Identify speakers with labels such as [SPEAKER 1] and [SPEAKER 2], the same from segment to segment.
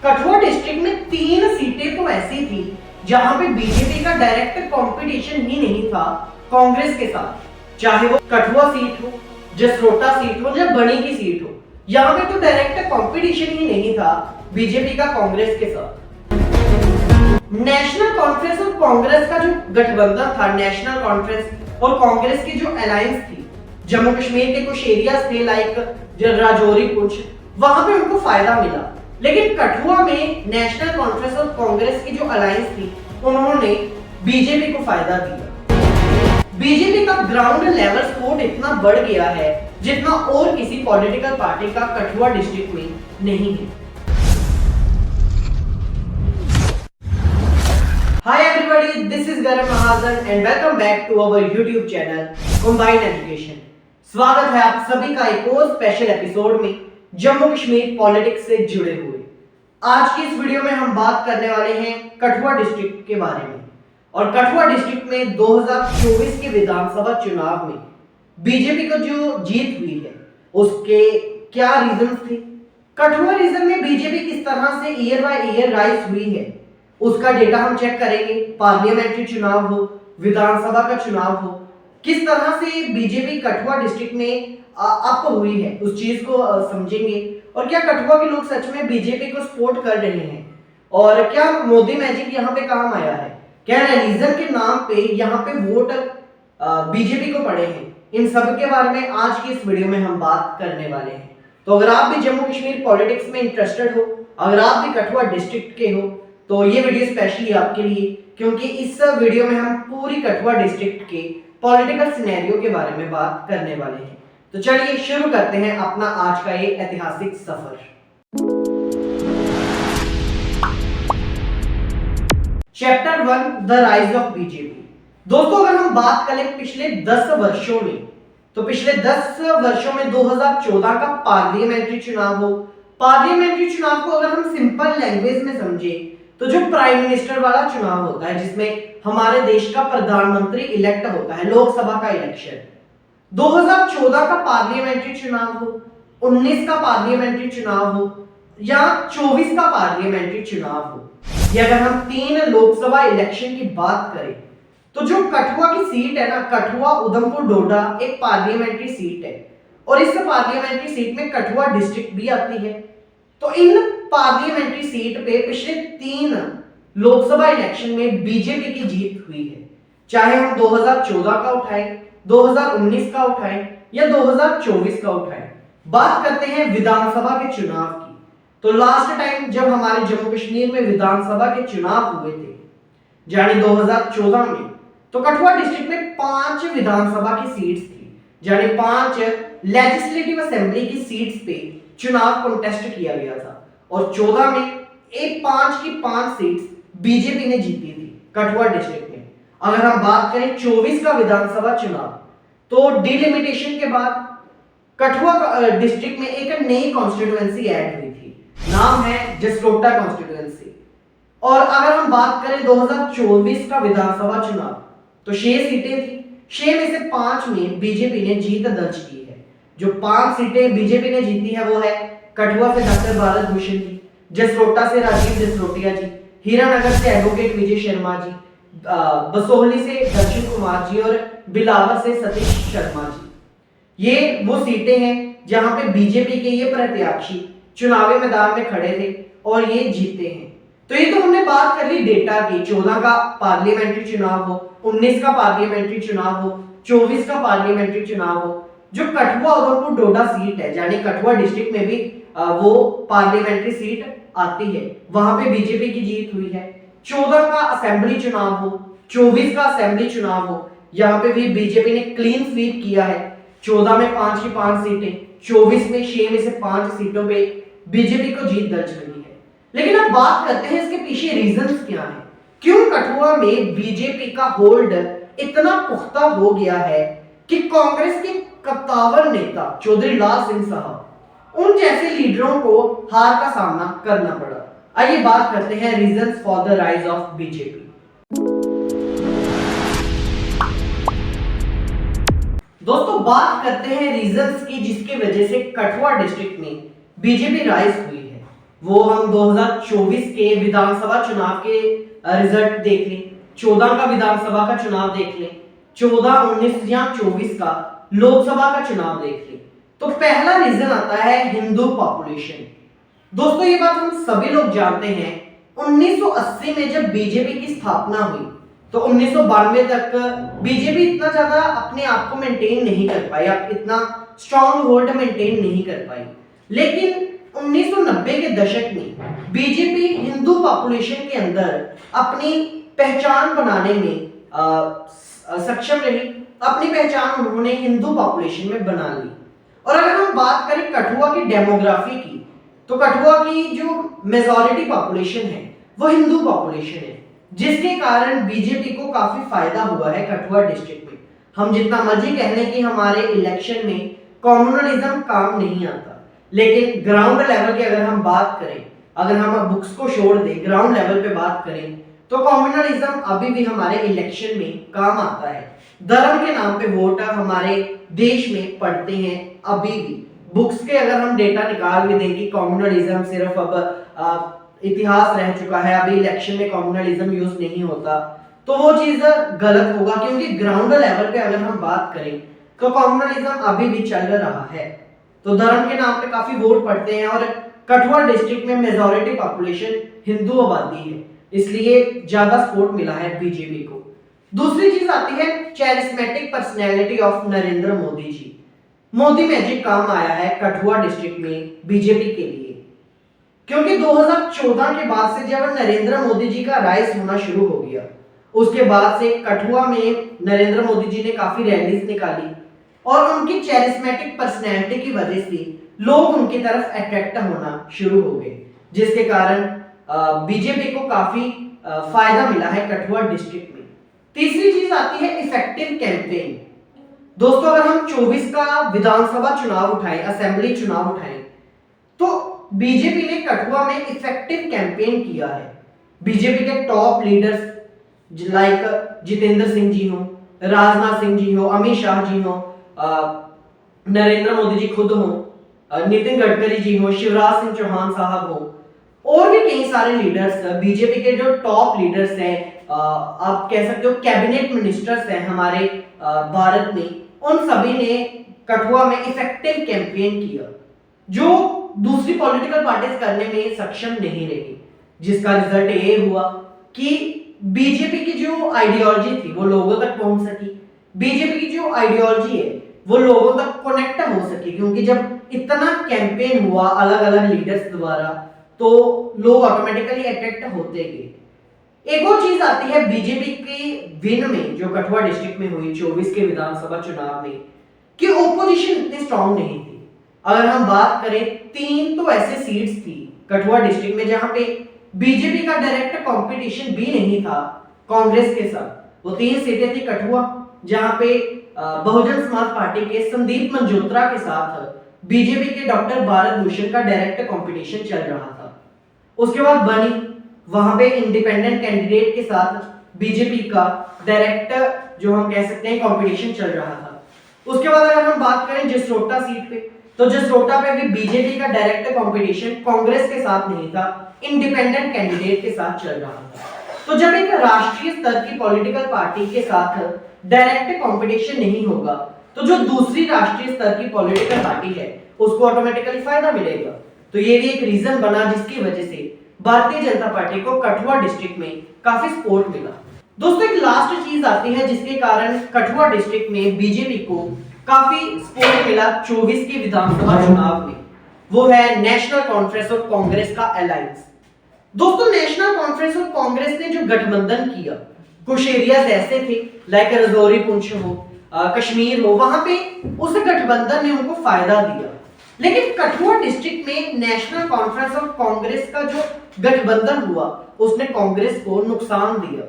[SPEAKER 1] Kathua district में 3 सीटें तो ऐसी थी जहां पे बीजेपी का डायरेक्ट कंपटीशन ही नहीं था कांग्रेस के साथ, चाहे वो कठुआ सीट हो, जसरोटा सीट हो या बनी की सीट हो। यहाँ पे तो डायरेक्ट कंपटीशन ही नहीं था बीजेपी का कांग्रेस के साथ। नेशनल कॉन्फ्रेंस और कांग्रेस का जो गठबंधन था, नेशनल कॉन्फ्रेंस और कांग्रेस की जो अलायंस थी, जम्मू कश्मीर के कुछ एरियाज थे लाइक राजौरी, कुछ वहां पे उनको फायदा मिला। लेकिन कठुआ में नेशनल कॉन्फ्रेंस और कांग्रेस की जो अलायंस थी उन्होंने बीजेपी को फायदा दिया। बीजेपी का ग्राउंड लेवल सपोर्ट इतना बढ़ गया है जितना और किसी पॉलिटिकल पार्टी का कठुआ डिस्ट्रिक्ट में नहीं है। Hi everybody, this is Gaurav Mahajan and welcome back to our YouTube channel Combined Education। स्वागत है आप सभी का एक और स्पेशल एपिसोड में जम्मू कश्मीर पॉलिटिक्स से जुड़े हुए। आज की इस वीडियो में हम बात करने वाले हैं कठुआ डिस्ट्रिक्ट के बारे में। और कठुआ डिस्ट्रिक्ट में 2024 के विधानसभा चुनाव में बीजेपी को जो जीत हुई है उसके क्या रीजन थे, कठुआ रीजन में बीजेपी किस तरह से ईयर बाय ईयर राइज हुई है उसका डेटा हम चेक करेंगे। पार्लियामेंट्री चुनाव हो, विधानसभा का चुनाव हो, किस तरह से बीजेपी कठुआ डिस्ट्रिक्ट में अप हुई है उस चीज को समझेंगे। और क्या कठुआ के लोग सच में बीजेपी को सपोर्ट कर रहे हैं और क्या मोदी मैजिक यहाँ पे काम आया है, क्या रिलीजन के नाम पे यहाँ पे वोट बीजेपी को पड़े हैं, इन सब के बारे में आज की इस वीडियो में हम बात करने वाले हैं। तो अगर आप भी जम्मू कश्मीर पॉलिटिक्स में इंटरेस्टेड हो, अगर आप भी कठुआ डिस्ट्रिक्ट के हो तो ये वीडियो स्पेशली आपके लिए, क्योंकि इस वीडियो में हम पूरी कठुआ डिस्ट्रिक्ट के पॉलिटिकल सिनेरियो के बारे में बात करने वाले हैं। तो चलिए शुरू करते हैं अपना आज का ये ऐतिहासिक सफर। Chapter 1 the rise of BJP. दोस्तों अगर हम बात करें पिछले 10 वर्षों में, तो पिछले 10 वर्षों में 2014 का पार्लियामेंट्री चुनाव हो, पार्लियामेंट्री चुनाव को अगर हम सिंपल लैंग्वेज में समझे तो जो प्राइम मिनिस्टर वाला चुनाव होता है जिसमें हमारे देश का प्रधानमंत्री इलेक्ट होता है, लोकसभा का इलेक्शन, 2014 का पार्लियामेंट्री चुनाव हो, 19 का पार्लियामेंट्री चुनाव हो या 24 का पार्लियामेंट्री चुनाव हो, या अगर हम 3 लोकसभा इलेक्शन की बात करें तो जो कठुआ की सीट है ना, कठुआ उधमपुर डोडा एक पार्लियामेंट्री सीट है और इस पार्लियामेंट्री सीट में कठुआ डिस्ट्रिक्ट भी आती है। तो इन पार्लियामेंट्री सीट पे पिछले 3 लोकसभा इलेक्शन में बीजेपी की जीत हुई है, चाहे हम 2014 का उठाएं, 2019 का उठाएं या 2024 का उठाएं। बात करते हैं विधानसभा के चुनाव की, तो लास्ट टाइम जब हमारे जम्मू कश्मीर में विधानसभा के चुनाव हुए थे यानी 2014 में, तो कठुआ डिस्ट्रिक्ट में 5 विधानसभा की सीट्स थी, यानी 5 लेजिस्लेटिव असेंबली की सीट्स पे चुनाव कॉन्टेस्ट किया गया था और 14 में 5 की 5 सीट्स बीजेपी ने जीती थी कठुआ डिस्ट्रिक्ट में। अगर हम बात करें 24 का विधानसभा चुनाव, तो डिलिमिटेशन के बाद कठुआ डिस्ट्रिक्ट में एक नई कॉन्स्टिट्यूएंसी ऐड हुई थी, नाम है जसरोटा कॉन्स्टिट्यूएंसी। और अगर हम बात करें 2024 का विधानसभा चुनाव, तो 6 सीटें थी, 6 में से 5 में बीजेपी ने जीत दर्ज की है। जो 5 सीटें बीजेपी ने जीती है वो है कठुआ से डॉक्टर भारत भूषण जी, जसरोटा से राजीव जसरोटिया जी, हीरानगर से एडवोकेट विजय शर्मा जी, बसोहली से दर्शन कुमार जी और बिलावर से सतीश शर्मा जी। ये वो सीटें हैं जहां पे बीजेपी के ये प्रत्याशी चुनावी मैदान में खड़े थे और ये जीते हैं। तो ये तो हमने बात कर ली डेटा की, 14 का पार्लियामेंट्री चुनाव हो, 19 का पार्लियामेंट्री चुनाव हो, 24 का पार्लियामेंट्री चुनाव हो। जो कठुआ उधमपुर डोडा सीट है यानी कठुआ डिस्ट्रिक्ट में भी वो पार्लियामेंट्री सीट आती है, वहां पे बीजेपी की जीत हुई है। 14 का असेंबली चुनाव हो, 24 का असेंबली चुनाव हो, यहाँ पे भी बीजेपी ने क्लीन स्वीप किया है। 14 में 5 की 5 सीटें, 24 में 6 में से 5 सीटों पे बीजेपी को जीत दर्ज हुई है। लेकिन अब बात करते हैं इसके पीछे रीजंस क्या हैं, क्यों कठुआ में बीजेपी का होल्ड इतना पुख्ता हो गया है कि कांग्रेस के कद्दावर नेता चौधरी लाल सिंह साहब, उन जैसे लीडरों को हार का सामना करना पड़ा। आइए बात करते हैं reasons for the rise of BJP. दोस्तों बात करते हैं रीजंस की जिसकी वजह से कठुआ डिस्ट्रिक्ट में बीजेपी राइज हुई है। वो हम 2024 के विधानसभा चुनाव के रिजल्ट देख लें, 14 का विधानसभा का चुनाव देख लें, 14, 19 या 24 का लोकसभा का चुनाव देख लें, तो पहला रीजन आता है हिंदू पॉपुलेशन। दोस्तों ये बात हम सभी लोग जानते हैं, 1980 में जब बीजेपी की स्थापना हुई तो 1992 तक बीजेपी इतना ज्यादा अपने आप को मेंटेन नहीं कर पाई, इतना स्ट्रॉन्ग होल्ड मेंटेन नहीं कर पाई। लेकिन 1990 के दशक में बीजेपी हिंदू पॉपुलेशन के अंदर अपनी पहचान बनाने में सक्षम रही, अपनी पहचान उन्होंने हिंदू पॉपुलेशन में बना ली। और अगर हम बात करें कठुआ की डेमोग्राफी की, तो कठुआ की जो मेजॉरिटी पॉपुलेशन है वो हिंदू पॉपुलेशन है, जिसके कारण बीजेपी को काफी फायदा हुआ है कठुआ डिस्ट्रिक्ट में। हम जितना मर्जी कह लें कि हमारे इलेक्शन में कम्युनलिज्म काम नहीं आता, लेकिन ग्राउंड लेवल की अगर हम बात करें, अगर हम बुक्स को छोड़ दें, ग्राउंड लेवल पे बात करें, तो कम्युनलिज्म अभी भी हमारे इलेक्शन में काम आता है। धर्म के नाम पे वोट हमारे देश में पड़ते हैं अभी भी। बुक्स के अगर हम डेटा निकाल भी दें कि कम्युनलिज्म सिर्फ अब इतिहास रह चुका है, अभी इलेक्शन में कम्युनलिज्म यूज नहीं होता, तो वो चीज गलत होगा, क्योंकि ग्राउंड लेवल पे अगर हम बात करें तो कम्युनलिज्म अभी भी चल रहा है। तो धर्म के नाम पे काफी वोट पड़ते हैं और कठुआ डिस्ट्रिक्ट में मेजॉरिटी पॉपुलेशन हिंदू आबादी है, इसलिए ज्यादा सपोर्ट मिला है बीजेपी को। दूसरी चीज आती है charismatic personality of Narendra Modi ji. Modi magic काम आया है कठुआ डिस्ट्रिक्ट में बीजेपी के लिए, क्योंकि 2014 के बाद से जब नरेंद्र मोदी जी का राइज होना शुरू हो गया, उसके बाद से कठुआ में नरेंद्र मोदी जी ने काफी रैलीज निकाली और उनकी चैरिस्मेटिक पर्सनैलिटी की वजह से लोग उनकी तरफ अट्रैक्ट होना शुरू हो गए, जिसके कारण बीजेपी को काफी फायदा मिला है कठुआ डिस्ट्रिक्ट में। तीसरी चीज आती है इफेक्टिव कैंपेन। दोस्तों अगर हम 24 का विधानसभा चुनाव उठाएं, असेंबली चुनाव उठाएं, तो बीजेपी ने कठुआ में इफेक्टिव कैंपेन किया है। बीजेपी के top leaders like Jitendra Singh ji हो, राजनाथ सिंह जी हो, अमित शाह जी हो, नरेंद्र मोदी जी खुद हो, नितिन गडकरी जी हो, शिवराज सिंह चौहान साहब हो, और भी कई सारे लीडर्स, बीजेपी के जो टॉप लीडर्स हैं, आप कह सकते हो कैबिनेट मिनिस्टर्स हैं हमारे भारत में, उन सभी ने कठुआ में इफेक्टिव कैंपेन किया, जो दूसरी पॉलिटिकल पार्टीज करने में सक्षम नहीं रही, जिसका रिजल्ट ये हुआ कि बीजेपी की जो आइडियोलॉजी थी वो लोगों तक पहुंच सकी, बीजेपी की जो आइडियोलॉजी है वो लोगों तक कनेक्ट हो सकी, क्योंकि जब इतना कैंपेन हुआ अलग अलग लीडर्स द्वारा तो लोग ऑटोमेटिकली अट्रैक्ट होते गए। एक और चीज आती है बीजेपी की विन में, जो कठुआ डिस्ट्रिक्ट में हुई 24 के विधानसभा चुनाव में, कि ओपोजिशन इतनी स्ट्रांग नहीं थी। अगर हम बात करें, 3 तो ऐसे सीट्स थी कठुआ डिस्ट्रिक्ट में जहां पे बीजेपी का डायरेक्ट कंपटीशन भी नहीं था कांग्रेस के साथ। वो 3 सीटें थी कठुआ, जहां पे बहुजन समाज पार्टी के संदीप मल्होत्रा के साथ बीजेपी के डॉक्टर भारत भूषण का डायरेक्ट कंपटीशन चल रहा था। उसके बाद बनी, वहां पे इंडिपेंडेंट कैंडिडेट के साथ बीजेपी का डायरेक्ट जो हम कह सकते हैं कंपटीशन चल रहा था। उसके बाद अगर हम बात करें जसरोटा सीट पे, तो जसरोटा पे भी बीजेपी का डायरेक्ट कंपटीशन कांग्रेस के साथ नहीं था, इंडिपेंडेंट कैंडिडेट के साथ चल रहा था। तो जब एक राष्ट्रीय स्तर की पॉलिटिकल पार्टी के साथ डायरेक्ट कंपटीशन नहीं होगा, तो जो दूसरी राष्ट्रीय स्तर की पॉलिटिकल पार्टी है उसको ऑटोमेटिकली फायदा मिलेगा। तो ये भी एक रीजन बना जिसकी वजह से भारतीय जनता पार्टी को कठुआ डिस्ट्रिक्ट में काफी सपोर्ट मिला। दोस्तों एक लास्ट चीज आती है जिसके कारण कठुआ डिस्ट्रिक्ट में बीजेपी को काफी सपोर्ट मिला 24 के विधानसभा चुनाव में, वो है नेशनल कॉन्फ्रेंस और कांग्रेस का अलायंस। दोस्तों नेशनल कॉन्फ्रेंस और कांग्रेस ने जो गठबंधन किया, कुछ एरियाज ऐसे थे लाइक रजौरी पुंछ हो, कश्मीर हो, वहां पे उस गठबंधन ने उनको फायदा दिया। लेकिन कठुआ डिस्ट्रिक्ट में नेशनल कॉन्फ्रेंस और कांग्रेस का जो गठबंधन हुआ उसने कांग्रेस को नुकसान दिया,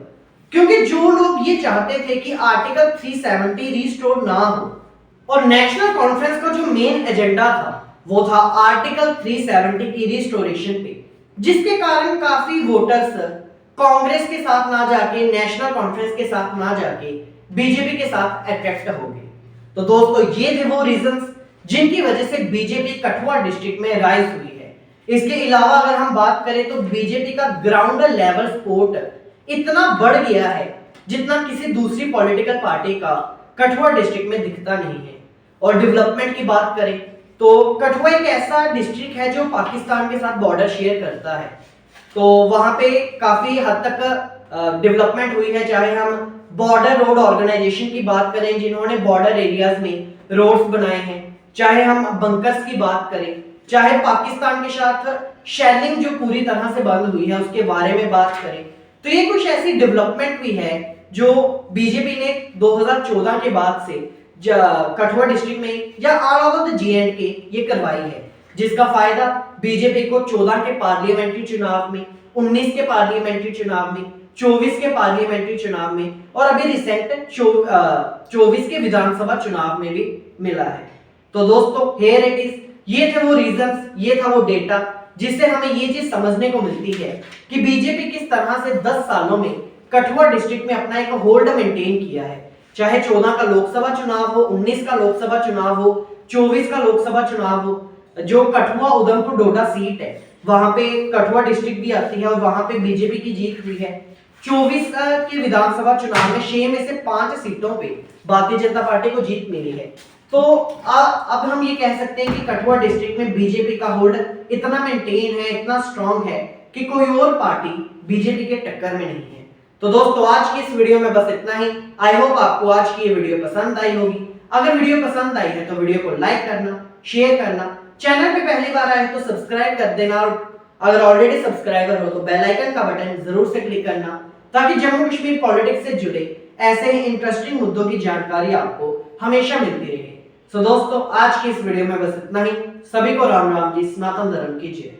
[SPEAKER 1] क्योंकि जो लोग ये चाहते थे कि आर्टिकल 370 रिस्टोर ना हो, और नेशनल कॉन्फ्रेंस का जो मेन एजेंडा था वो था आर्टिकल 370 की रिस्टोरेशन पे, जिसके कारण काफी वोटर्स कांग्रेस के साथ ना जाके, नेशनल कॉन्फ्रेंस के साथ ना जाके बीजेपी के साथ अट्रैक्ट हो गए। तो दोस्तों ये थे वो रीजंस जिनकी वजह से बीजेपी कठुआ डिस्ट्रिक्ट में राइज हुई है। इसके अलावा अगर हम बात करें तो बीजेपी का ग्राउंड लेवल सपोर्ट इतना बढ़ गया है जितना किसी दूसरी पॉलिटिकल पार्टी का कठुआ डिस्ट्रिक्ट में दिखता नहीं है। और डेवलपमेंट की बात करें तो कठुआ एक ऐसा डिस्ट्रिक्ट है जो पाकिस्तान के साथ बॉर्डर शेयर करता है, तो वहां पे काफी हद तक डेवलपमेंट हुई है। चाहे हम बॉर्डर रोड ऑर्गेनाइजेशन की बात करें जिन्होंने बॉर्डर एरियाज में रोड्स बनाए हैं, चाहे हम बंकर्स की बात करें, चाहे पाकिस्तान के साथ शेलिंग जो पूरी तरह से बंद हुई है उसके बारे में बात करें, तो ये कुछ ऐसी डेवलपमेंट हुई है जो बीजेपी ने 2014 के बाद से कठुआ डिस्ट्रिक्ट में या ऑल ओवर द J&K ये करवाई है, जिसका फायदा बीजेपी को 14 के पार्लियामेंट्री चुनाव में, 19 के पार्लियामेंट्री चुनाव में, 24 के पार्लियामेंट्री चुनाव में और अभी रिसेंट 24 के विधानसभा चुनाव में भी मिला है। तो दोस्तों हियर इट इज, ये थे वो रीजंस, ये था वो डेटा जिससे हमें ये चीज समझने को मिलती है कि बीजेपी किस तरह से 10 सालों में कठुआ डिस्ट्रिक्ट में अपना एक होल्ड मेंटेन किया है। चाहे 14 का लोकसभा चुनाव हो, 19 का लोकसभा चुनाव हो, 24 का लोकसभा चुनाव हो, जो कठुआ उधमपुर डोडा सीट है वहां पे कठुआ डिस्ट्रिक्ट भी आती है और वहां पे बीजेपी की जीत हुई है। 24 के विधानसभा चुनाव में 6 में से 5 सीटों पे भारतीय जनता पार्टी को जीत मिली है। तो अब हम ये कह सकते हैं कि कठुआ डिस्ट्रिक्ट में बीजेपी का होल्ड इतना मेंटेन है, इतना स्ट्रांग है कि कोई और पार्टी बीजेपी के टक्कर में नहीं है। तो दोस्तों आज की इस वीडियो में बस इतना ही। आई होप आपको आज की ये वीडियो पसंद आई होगी। अगर वीडियो पसंद आई है तो वीडियो को लाइक करना, शेयर करना, चैनल पे पहली बार आए तो सब्सक्राइब कर देना और अगर ऑलरेडी सब्सक्राइबर हो तो बेल आइकन का बटन जरूर से क्लिक करना ताकि जम्मू कश्मीर पॉलिटिक्स से जुड़े ऐसे ही इंटरेस्टिंग मुद्दों की जानकारी आपको हमेशा मिलती रहे। सो दोस्तों आज की इस वीडियो में बस इतना ही। सभी को राम राम जी, सनातन धर्म की जय।